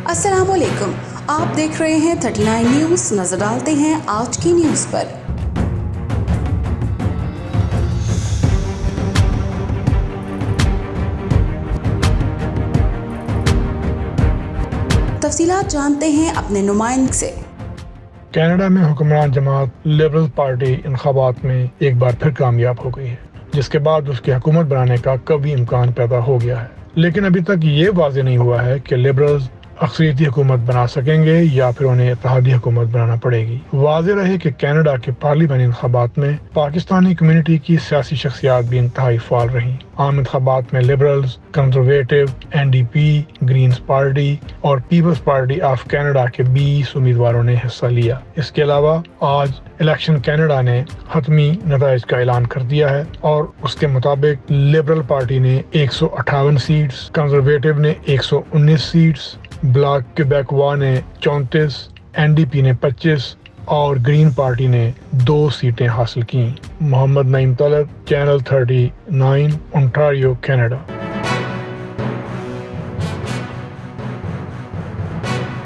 السلام علیکم، آپ دیکھ رہے ہیں 39 نیوز۔ نظر ڈالتے ہیں آج کی نیوز پر۔ تفصیلات جانتے ہیں اپنے نمائند سے۔ کینیڈا میں حکمران جماعت لبرل پارٹی انتخابات میں ایک بار پھر کامیاب ہو گئی ہے، جس کے بعد اس کی حکومت بنانے کا قوی امکان پیدا ہو گیا ہے۔ لیکن ابھی تک یہ واضح نہیں ہوا ہے کہ لبرلز اکثریتی حکومت بنا سکیں گے یا پھر انہیں اتحادی حکومت بنانا پڑے گی۔ واضح رہے کہ کینیڈا کے پارلیمانی انتخابات میں پاکستانی کمیونٹی کی سیاسی شخصیات بھی انتہائی فعال رہیں۔ عام انتخابات میں Liberals, Conservatives, NDP، Greens party اور پیپلز پارٹی آف کینیڈا کے 20 امیدواروں نے حصہ لیا۔ اس کے علاوہ آج الیکشن کینیڈا نے حتمی نتائج کا اعلان کر دیا ہے اور اس کے مطابق لبرل پارٹی نے 158 سیٹس، کنزرویٹو نے 119 سیٹس، بلاک کیبیکوا نے 34، NDP نے 25 اور گرین پارٹی نے 2 سیٹیں حاصل کیں۔ محمد نعیم طلب، چینل 39، اونٹاریو، کینیڈا۔